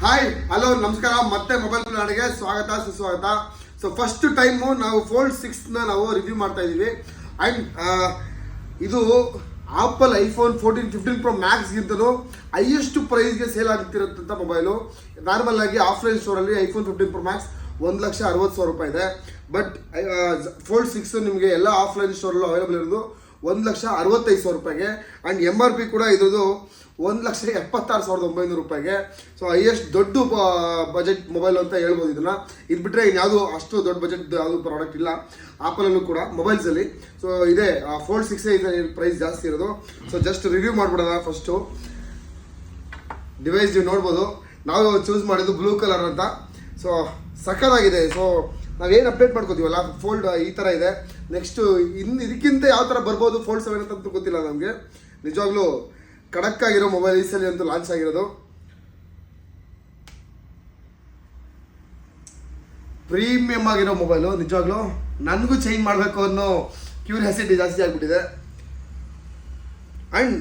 Hi hello ನಮಸ್ಕಾರ. ಮತ್ತೆ mobile ನಾಡಿಗೆ ಸ್ವಾಗತ ಸುಸ್ವಾಗತ. ಸೊ ಫಸ್ಟ್ ಟೈಮು ನಾವು ಫೋಲ್ಡ್ 6ನ ನಾವು ರಿವ್ಯೂ ಮಾಡ್ತಾ ಇದ್ದೀವಿ. ಆ್ಯಂಡ್ ಇದು ಆಪಲ್ ಐಫೋನ್ 15 Pro ಮ್ಯಾಕ್ಸ್ಗಿಂತಲೂ ಹೈಯೆಸ್ಟ್ ಪ್ರೈಸ್ಗೆ ಸೇಲ್ ಆಗ್ತಿರೋಂಥ ಮೊಬೈಲು. ನಾರ್ಮಲ್ ಆಗಿ ಆಫ್ಲೈನ್ ಸ್ಟೋರಲ್ಲಿ ಐಫೋನ್ 15 Pro Max 1,60,000 ರೂಪಾಯಿ ಇದೆ. ಬಟ್ ಫೋಲ್ಡ್ 6 ನಿಮಗೆ ಎಲ್ಲ ಆಫ್ಲೈನ್ ಸ್ಟೋರಲ್ಲೂ ಅವೈಲೇಬಲ್ ಇರೋದು 1,65,000 ರೂಪಾಯಿಗೆ. ಆ್ಯಂಡ್ MRP ಕೂಡ ಇರೋದು 1,76,900 ರೂಪಾಯಿಗೆ. ಸೊ ಹೈಯೆಸ್ಟ್ ದೊಡ್ಡ ಬಜೆಟ್ ಮೊಬೈಲ್ ಅಂತ ಹೇಳ್ಬೋದು ಇದನ್ನು. ಇದು ಬಿಟ್ಟರೆ ಇನ್ಯಾವುದು ಅಷ್ಟು ದೊಡ್ಡ ಬಜೆಟ್ ಯಾವುದು ಪ್ರಾಡಕ್ಟ್ ಇಲ್ಲ ಆಪಲಲ್ಲೂ ಕೂಡ ಮೊಬೈಲ್ಸಲ್ಲಿ. ಸೊ ಇದೆ ಫೋಲ್ಡ್ 6 ಇದೆ ಪ್ರೈಸ್ ಜಾಸ್ತಿ ಇರೋದು. ಸೊ ಜಸ್ಟ್ ರಿವ್ಯೂ ಮಾಡ್ಬಿಡೋಣ. ಫಸ್ಟು ಡಿವೈಸ್ ನೀವು ನೋಡ್ಬೋದು, ನಾವು ಚೂಸ್ ಮಾಡಿದ್ದು ಬ್ಲೂ ಕಲರ್ ಅಂತ. ಸೊ ಸಖತ್ತಾಗಿದೆ. ಸೊ ನಾವೇನು ಅಪ್ಡೇಟ್ ಮಾಡ್ಕೋತೀವಲ್ಲ, ಫೋಲ್ಡ್ ಈ ಥರ ಇದೆ. ನೆಕ್ಸ್ಟು ಇದಕ್ಕಿಂತ ಯಾವ ಥರ ಬರ್ಬೋದು ಫೋಲ್ಡ್ 7 ಅಂತ ಗೊತ್ತಿಲ್ಲ ನಮಗೆ. ನಿಜವಾಗ್ಲೂ ಖಡಕ್ ಆಗಿರೋ ಮೊಬೈಲ್ ಈ ಸಲ ಅಂತೂ ಲಾಂಚ್ ಆಗಿರೋದು. ಪ್ರೀಮಿಯಮ್ ಆಗಿರೋ ಮೊಬೈಲು. ನಿಜವಾಗ್ಲೂ ನನಗೂ ಚೇಂಜ್ ಮಾಡಬೇಕು ಅನ್ನೋ ಕ್ಯೂರಿಯಾಸಿಟಿ ಜಾಸ್ತಿ ಆಗಿಬಿಟ್ಟಿದೆ. ಆ್ಯಂಡ್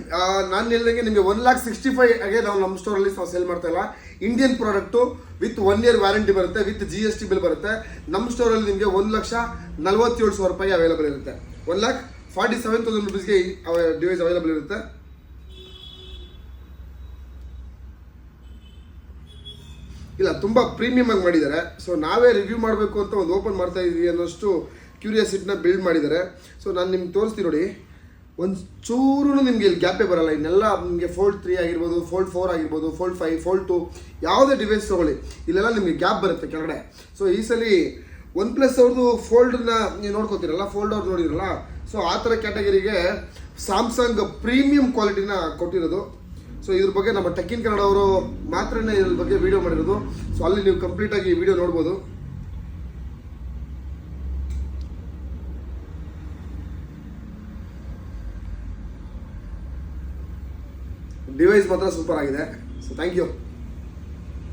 ನಾನು ಹೇಳಿದಂಗೆ ನಿಮಗೆ 1,65,000 ನಾವು ನಮ್ಮ ಸ್ಟೋರಲ್ಲಿ ನಾವು ಸೇಲ್ ಮಾಡ್ತಾ ಇಲ್ಲ. Indian product with 1 year warranty ಬರುತ್ತೆ, ವಿತ್ GST ಬಿಲ್ ಬರುತ್ತೆ. ನಮ್ಮ ಸ್ಟೋರಲ್ಲಿ ನಿಮಗೆ 1,47,000 ರೂಪಾಯಿಗೆ ಅವೈಲೇಬಲ್ ಇರುತ್ತೆ. 1,47,000 ರೂಪೀಸ್ಗೆ ಡಿವೈಸ್ ಅವೈಲೇಬಲ್ ಇರುತ್ತೆ. ಇಲ್ಲ, ತುಂಬ ಪ್ರೀಮಿಯಮ್ ಆಗಿ ಮಾಡಿದ್ದಾರೆ. ಸೊ ನಾವೇ ರಿವ್ಯೂ ಮಾಡಬೇಕು ಅಂತ ಒಂದು ಓಪನ್ ಮಾಡ್ತಾ ಇದ್ವಿ ಅನ್ನೋಷ್ಟು ಕ್ಯೂರಿಯಾಸಿಟಿನ ಬಿಲ್ಡ್ ಮಾಡಿದ್ದಾರೆ. ಸೊ ನಾನು ನಿಮ್ಗೆ ತೋರಿಸ್ತೀನಿ ನೋಡಿ, ಒಂದು ಚೂರು ನಿಮಗೆ ಇಲ್ಲಿ ಗ್ಯಾಪೇ ಬರಲ್ಲ. ಇನ್ನೆಲ್ಲ ನಿಮಗೆ ಫೋಲ್ಡ್ 3 ಆಗಿರ್ಬೋದು, ಫೋಲ್ಡ್ 4 ಆಗಿರ್ಬೋದು, ಫೋಲ್ಡ್ 5, ಫೋಲ್ಡ್ 2 ಯಾವುದೇ ಡಿವೈಸ್ ತೊಗೊಳ್ಳಿ, ಇಲ್ಲೆಲ್ಲ ನಿಮಗೆ ಗ್ಯಾಪ್ ಬರುತ್ತೆ ಕೆಳಗಡೆ. ಸೊ ಈ ಸಲ OnePlus ಅವ್ರದ್ದು ಫೋಲ್ಡನ್ನ ನೀವು ನೋಡ್ಕೋತೀರಲ್ಲ, ಫೋಲ್ಡ್ ಅವ್ರು ನೋಡಿದ್ರಲ್ಲ, ಸೊ ಆ ಥರ ಕ್ಯಾಟಗರಿಗೆ ಸ್ಯಾಮ್ಸಂಗ್ ಪ್ರೀಮಿಯಂ ಕ್ವಾಲಿಟಿನ ಕೊಟ್ಟಿರೋದು. ಸೊ ಇದ್ರ ಬಗ್ಗೆ ನಮ್ಮ ಟೆಕ್ ಇನ್ ಕನ್ನಡ ಅವರು ಮಾತ್ರನೇ ಇದ್ರ ಬಗ್ಗೆ ವಿಡಿಯೋ ಮಾಡಿರೋದು. ಸೊ ಅಲ್ಲಿ ನೀವು ಕಂಪ್ಲೀಟಾಗಿ ವಿಡಿಯೋ ನೋಡ್ಬೋದು. ಡಿವೈಸ್ ಮಾತ್ರ ಸೂಪರ್ ಆಗಿದೆ. So thank you.